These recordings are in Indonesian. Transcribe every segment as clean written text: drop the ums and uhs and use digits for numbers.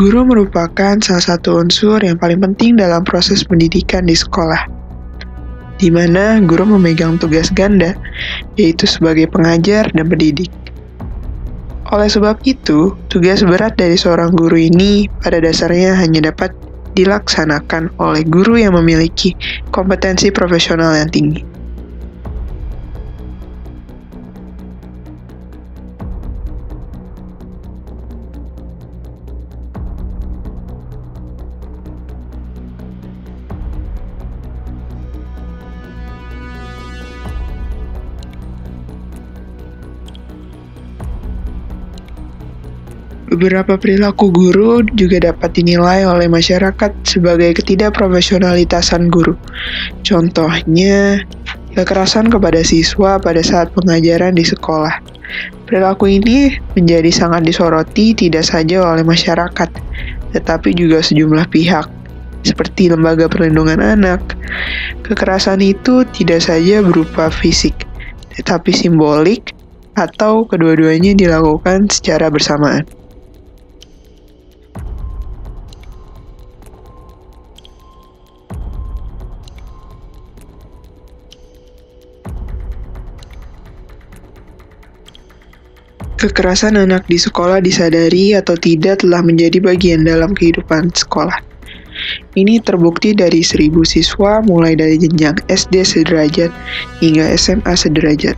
Guru merupakan salah satu unsur yang paling penting dalam proses pendidikan di sekolah, di mana guru memegang tugas ganda, yaitu sebagai pengajar dan pendidik. Oleh sebab itu, tugas berat dari seorang guru ini pada dasarnya hanya dapat dilaksanakan oleh guru yang memiliki kompetensi profesional yang tinggi. Beberapa perilaku guru juga dapat dinilai oleh masyarakat sebagai ketidakprofesionalitasan guru. Contohnya, kekerasan kepada siswa pada saat pengajaran di sekolah. Perilaku ini menjadi sangat disoroti tidak saja oleh masyarakat, tetapi juga sejumlah pihak, seperti Lembaga Perlindungan Anak. Kekerasan itu tidak saja berupa fisik, tetapi simbolik atau kedua-duanya dilakukan secara bersamaan. Kekerasan anak di sekolah disadari atau tidak telah menjadi bagian dalam kehidupan sekolah. Ini terbukti dari 1.000 siswa mulai dari jenjang SD sederajat hingga SMA sederajat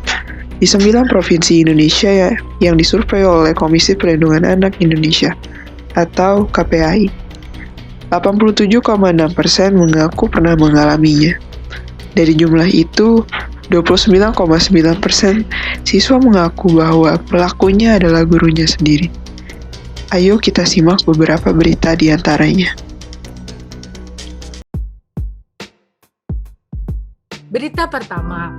di 9 provinsi Indonesia yang disurvei oleh Komisi Perlindungan Anak Indonesia atau KPAI. 87,6% mengaku pernah mengalaminya. Dari jumlah itu, 29,9% siswa mengaku bahwa pelakunya adalah gurunya sendiri. Ayo kita simak beberapa berita di antaranya. Berita pertama,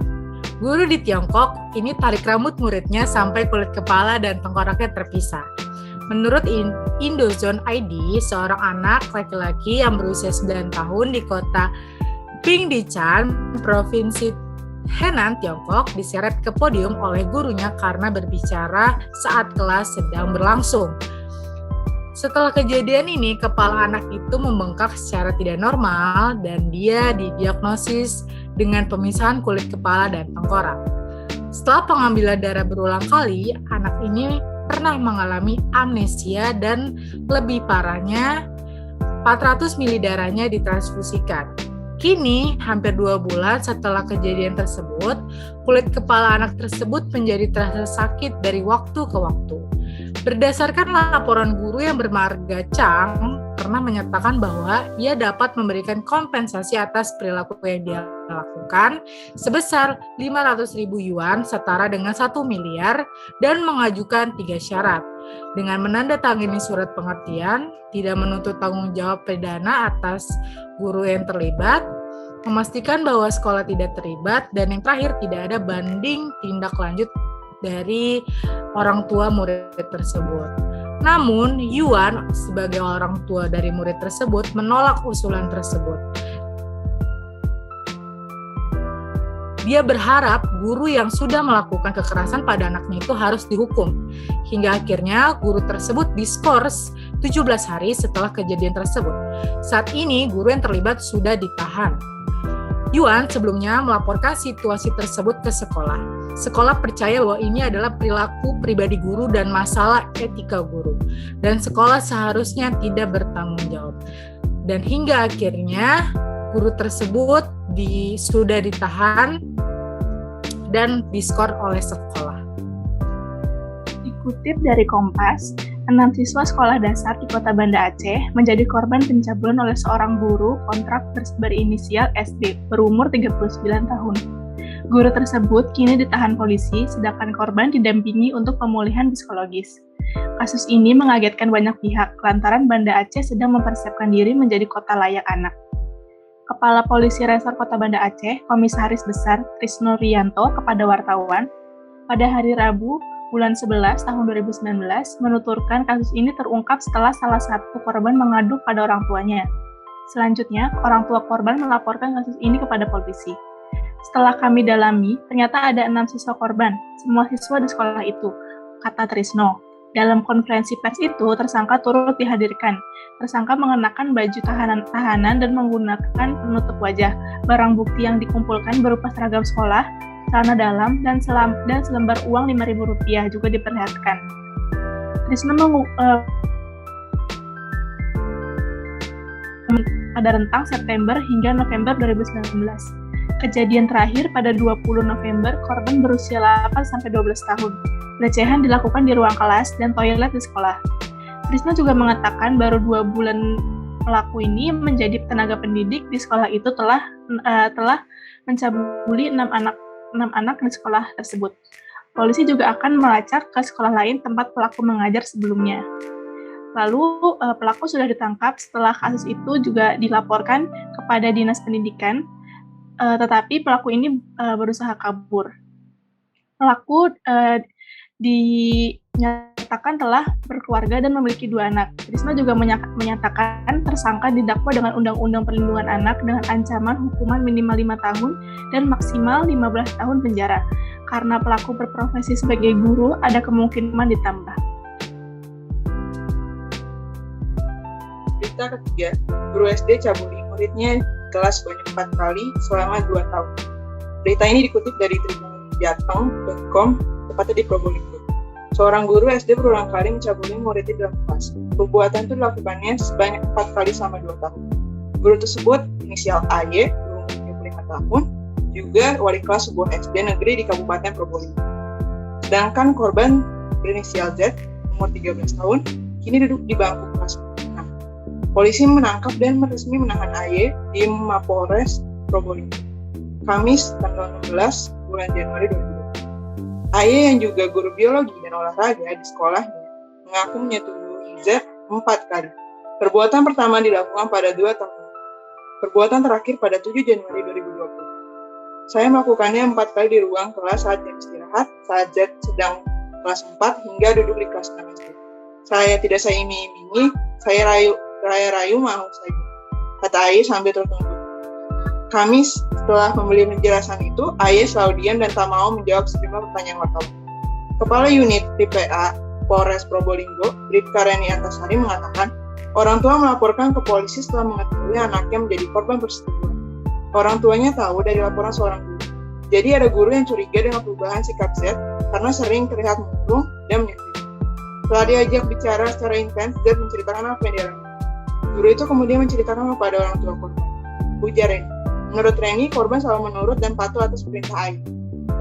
guru di Tiongkok ini tarik rambut muridnya sampai kulit kepala dan tengkoraknya terpisah. Menurut Indozone ID, seorang anak laki-laki yang berusia 9 tahun di kota Pingdichan, Provinsi Henan, Tiongkok, diseret ke podium oleh gurunya karena berbicara saat kelas sedang berlangsung. Setelah kejadian ini, kepala anak itu membengkak secara tidak normal dan dia didiagnosis dengan pemisahan kulit kepala dan tengkorak. Setelah pengambilan darah berulang kali, anak ini pernah mengalami amnesia dan lebih parahnya 400 mili darahnya ditransfusikan. Kini, hampir 2 bulan setelah kejadian tersebut, kulit kepala anak tersebut menjadi terasa sakit dari waktu ke waktu. Berdasarkan laporan guru yang bermarga Chang, pernah menyatakan bahwa ia dapat memberikan kompensasi atas perilaku yang dia lakukan sebesar 500.000 yuan setara dengan 1 miliar dan mengajukan 3 syarat. Dengan menandatangani surat pengertian, tidak menuntut tanggung jawab pidana atas guru yang terlibat, memastikan bahwa sekolah tidak terlibat, dan yang terakhir tidak ada banding tindak lanjut dari orang tua murid tersebut. Namun, Yuan sebagai orang tua dari murid tersebut menolak usulan tersebut. Dia berharap guru yang sudah melakukan kekerasan pada anaknya itu harus dihukum. Hingga akhirnya guru tersebut diskors 17 hari setelah kejadian tersebut. Saat ini guru yang terlibat sudah ditahan. Yuan sebelumnya melaporkan situasi tersebut ke sekolah. Sekolah percaya bahwa ini adalah perilaku pribadi guru dan masalah etika guru. Dan sekolah seharusnya tidak bertanggung jawab. Dan hingga akhirnya guru tersebut sudah ditahan dan diskor oleh sekolah. Dikutip dari Kompas, 6 siswa sekolah dasar di Kota Banda Aceh menjadi korban pencabulan oleh seorang guru kontrak berinisial SB berumur 39 tahun. Guru tersebut kini ditahan polisi, sedangkan korban didampingi untuk pemulihan psikologis. Kasus ini mengagetkan banyak pihak lantaran Banda Aceh sedang mempersiapkan diri menjadi kota layak anak. Kepala Polisi Resor Kota Banda Aceh, Komisaris Besar Trisno Rianto kepada wartawan, pada hari Rabu, bulan 11 tahun 2019, menuturkan kasus ini terungkap setelah salah satu korban mengadu pada orang tuanya. Selanjutnya, orang tua korban melaporkan kasus ini kepada polisi. Setelah kami dalami, ternyata ada 6 siswa korban, semua siswa di sekolah itu, kata Trisno. Dalam konferensi pers itu, tersangka turut dihadirkan. Tersangka mengenakan baju tahanan dan menggunakan penutup wajah. Barang bukti yang dikumpulkan berupa seragam sekolah, celana dalam, dan selembar uang Rp5.000 juga diperlihatkan. Trisno pada rentang September hingga November 2019. Kejadian terakhir pada 20 November, korban berusia 8-12 tahun. Pelecehan dilakukan di ruang kelas dan toilet di sekolah. Trisno juga mengatakan baru 2 bulan pelaku ini menjadi tenaga pendidik di sekolah itu telah mencabuli 6 anak di sekolah tersebut. Polisi juga akan melacak ke sekolah lain tempat pelaku mengajar sebelumnya. Lalu pelaku sudah ditangkap setelah kasus itu juga dilaporkan kepada Dinas Pendidikan, tetapi pelaku ini berusaha kabur. Pelaku dinyatakan telah berkeluarga dan memiliki 2 anak. Trisno juga menyatakan tersangka didakwa dengan Undang-Undang Perlindungan Anak dengan ancaman hukuman minimal 5 tahun dan maksimal 15 tahun penjara. Karena pelaku berprofesi sebagai guru, ada kemungkinan ditambah. Berita ketiga, guru SD cabuli muridnya di kelas sebanyak 4 kali selama 2 tahun. Berita ini dikutip dari tribunjateng.com, tepatnya di Probolinggo. Seorang guru SD berulang kali mencabuli muridnya dalam kelas. Perbuatan itu dilakukannya sebanyak 4 kali selama 2 tahun. Guru tersebut inisial AY, berumur 35 tahun, juga wali kelas sebuah SD negeri di Kabupaten Probolinggo. Sedangkan korban berinisial Z, umur 13 tahun, kini duduk di bangku kelas 6. Polisi menangkap dan resmi menahan AY di Mapolres Probolinggo, Kamis tanggal 16 bulan Januari 2020. AY yang juga guru biologi dan olahraga di sekolahnya mengaku menyetubuhi Z 4 kali. Perbuatan pertama dilakukan pada 2 tahun. Perbuatan terakhir pada 7 Januari 2020. Saya melakukannya 4 kali di ruang kelas saat jam istirahat, saat Z sedang kelas 4 hingga duduk di kelas 6 SD. Saya tidak iming-imingi, saya rayu mau saja, kata AY sambil tertunduk. Kamis, setelah membeli penjelasan itu, AY selalu diam dan tak mau menjawab sejumlah pertanyaan wartawan. Kepala Unit PPA Polres Probolinggo, Bribka Reni Antasari mengatakan, orang tua melaporkan ke polisi setelah mengetahui anaknya menjadi korban persetubuhan. Orang tuanya tahu dari laporan seorang guru. Jadi ada guru yang curiga dengan perubahan sikap Z karena sering terlihat murung dan menyakiti. Setelah diajak bicara secara intens, Z menceritakan apa yang dialami. Guru itu kemudian menceritakan kepada orang tua korban. Ujar Reni. Menurut Reni, korban selalu menurut dan patuh atas perintah AY.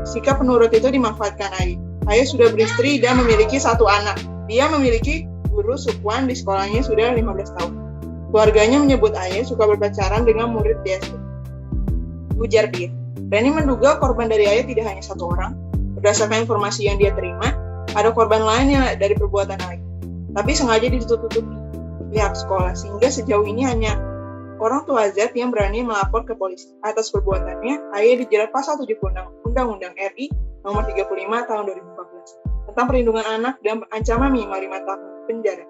Sikap penurut itu dimanfaatkan AY. AY sudah beristri dan memiliki 1 anak. Dia memiliki guru sukuan di sekolahnya sudah 15 tahun. Keluarganya menyebut AY suka berpacaran dengan murid di SD. Ujar dia. Reni menduga korban dari AY tidak hanya 1 orang. Berdasarkan informasi yang dia terima, ada korban lain yang dari perbuatan AY. Tapi sengaja ditutup-tutupi pihak sekolah, sehingga sejauh ini hanya orang tua Z yang berani melapor ke polisi. Atas perbuatannya, AY dijerat pasal 76 Undang-Undang RI nomor 35 tahun 2014 tentang perlindungan anak dan ancaman minimal 5 tahun penjara.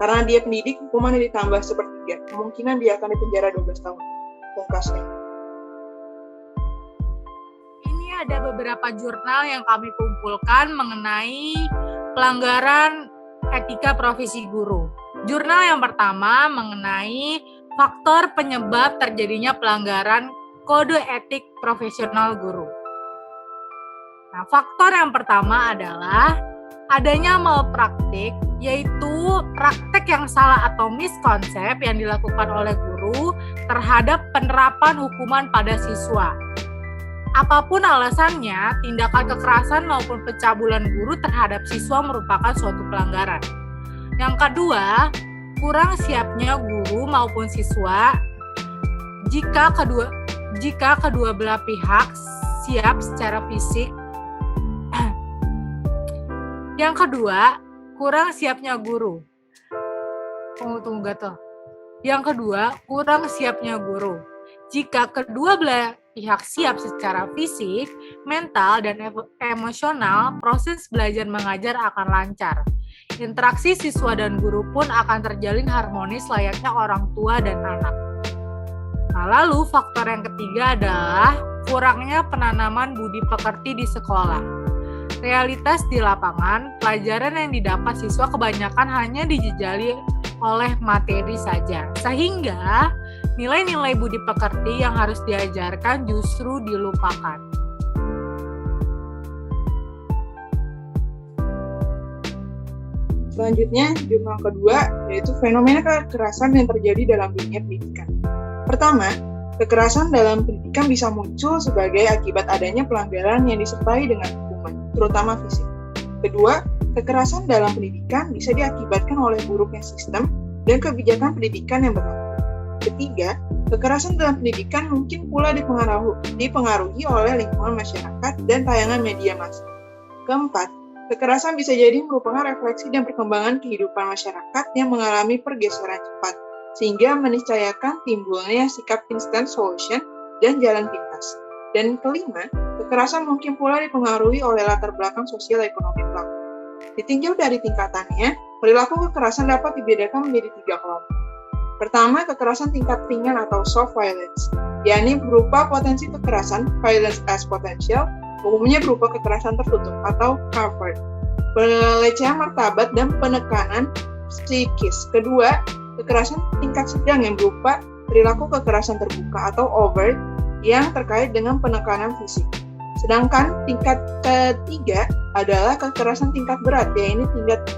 Karena dia pendidik, hukumannya ditambah sepertiga. Kemungkinan dia akan dipenjara 12 tahun. Pungkasnya. Ini ada beberapa jurnal yang kami kumpulkan mengenai pelanggaran etika profesi guru. Jurnal yang pertama mengenai faktor penyebab terjadinya pelanggaran kode etik profesional guru. Nah, faktor yang pertama adalah adanya malpraktik, yaitu praktek yang salah atau miskonsep yang dilakukan oleh guru terhadap penerapan hukuman pada siswa. Apapun alasannya, tindakan kekerasan maupun pencabulan guru terhadap siswa merupakan suatu pelanggaran. Yang kedua, kurang siapnya guru maupun siswa jika kedua belah pihak siap secara fisik. Yang kedua, kurang siapnya guru. Yang kedua, kurang siapnya guru. Jika kedua belah pihak siap secara fisik, mental, dan emosional, proses belajar mengajar akan lancar. Interaksi siswa dan guru pun akan terjalin harmonis layaknya orang tua dan anak. Nah, lalu faktor yang ketiga adalah kurangnya penanaman budi pekerti di sekolah. Realitas di lapangan, pelajaran yang didapat siswa kebanyakan hanya dijejali oleh materi saja, sehingga nilai-nilai budi pekerti yang harus diajarkan justru dilupakan. Selanjutnya, jurnal kedua yaitu fenomena kekerasan yang terjadi dalam dunia pendidikan. Pertama, kekerasan dalam pendidikan bisa muncul sebagai akibat adanya pelanggaran yang disertai dengan hukuman, terutama fisik. Kedua, kekerasan dalam pendidikan bisa diakibatkan oleh buruknya sistem dan kebijakan pendidikan yang berlaku. Ketiga, kekerasan dalam pendidikan mungkin pula dipengaruhi oleh lingkungan masyarakat dan tayangan media massa. Keempat, kekerasan bisa jadi merupakan refleksi dan perkembangan kehidupan masyarakat yang mengalami pergeseran cepat, sehingga meniscayakan timbulnya sikap instant solution dan jalan pintas. Dan kelima, kekerasan mungkin pula dipengaruhi oleh latar belakang sosial ekonomi pelaku. Ditinjau dari tingkatannya, perilaku kekerasan dapat dibedakan menjadi 3 kelompok. Pertama, kekerasan tingkat ringan atau soft violence, yakni berupa potensi kekerasan, violence as potential, umumnya berupa kekerasan tertutup atau covert, pelecehan martabat dan penekanan psikis. Kedua, kekerasan tingkat sedang yang berupa perilaku kekerasan terbuka atau overt yang terkait dengan penekanan fisik. Sedangkan tingkat ketiga adalah kekerasan tingkat berat, yaitu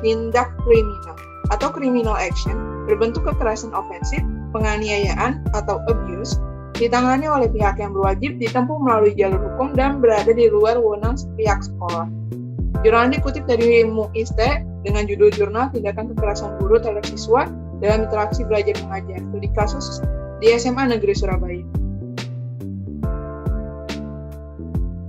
tindak kriminal atau criminal action, berbentuk kekerasan ofensif, penganiayaan atau abuse, ditangani oleh pihak yang berwajib, ditempuh melalui jalur hukum, dan berada di luar wewenang pihak sekolah. Jurnal dikutip dari MUISTE dengan judul Jurnal Tindakan Kekerasan Guru Terhadap Siswa dalam Interaksi Belajar Mengajar, studi kasus di SMA Negeri Surabaya.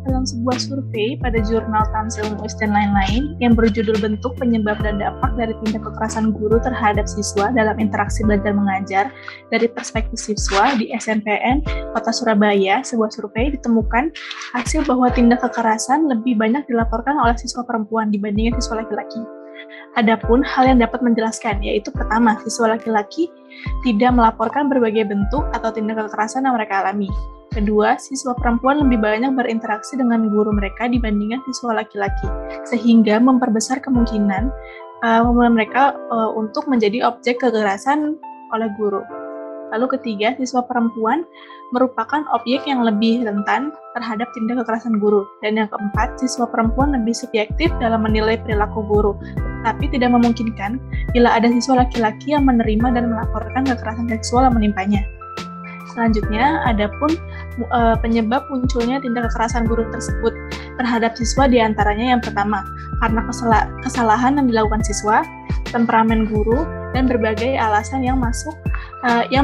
Dalam sebuah survei pada jurnal Tamsil MUIS dan lain-lain yang berjudul Bentuk, Penyebab, dan Dampak dari Tindak Kekerasan Guru Terhadap Siswa dalam Interaksi Belajar Mengajar dari Perspektif Siswa di SNPN Kota Surabaya, sebuah survei ditemukan hasil bahwa tindak kekerasan lebih banyak dilaporkan oleh siswa perempuan dibandingkan siswa laki-laki. Adapun hal yang dapat menjelaskan, yaitu pertama, siswa laki-laki tidak melaporkan berbagai bentuk atau tindak kekerasan yang mereka alami. Kedua, siswa perempuan lebih banyak berinteraksi dengan guru mereka dibandingkan siswa laki-laki, sehingga memperbesar kemungkinan mereka untuk menjadi objek kekerasan oleh guru. Lalu ketiga, siswa perempuan merupakan objek yang lebih rentan terhadap tindak kekerasan guru. Dan yang keempat, siswa perempuan lebih subjektif dalam menilai perilaku guru, tapi tidak memungkinkan bila ada siswa laki-laki yang menerima dan melaporkan kekerasan seksual yang menimpanya. Selanjutnya, adapun penyebab munculnya tindak kekerasan guru tersebut terhadap siswa diantaranya yang pertama, karena kesalahan yang dilakukan siswa, temperamen guru, dan berbagai alasan yang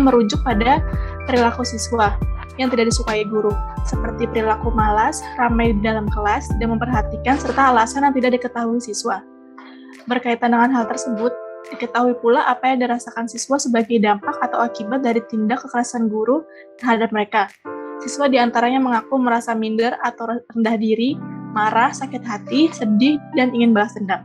merujuk pada perilaku siswa yang tidak disukai guru, seperti perilaku malas, ramai di dalam kelas, dan memperhatikan, serta alasan yang tidak diketahui siswa. Berkaitan dengan hal tersebut, diketahui pula apa yang dirasakan siswa sebagai dampak atau akibat dari tindak kekerasan guru terhadap mereka. Siswa diantaranya mengaku merasa minder atau rendah diri, marah, sakit hati, sedih, dan ingin balas dendam.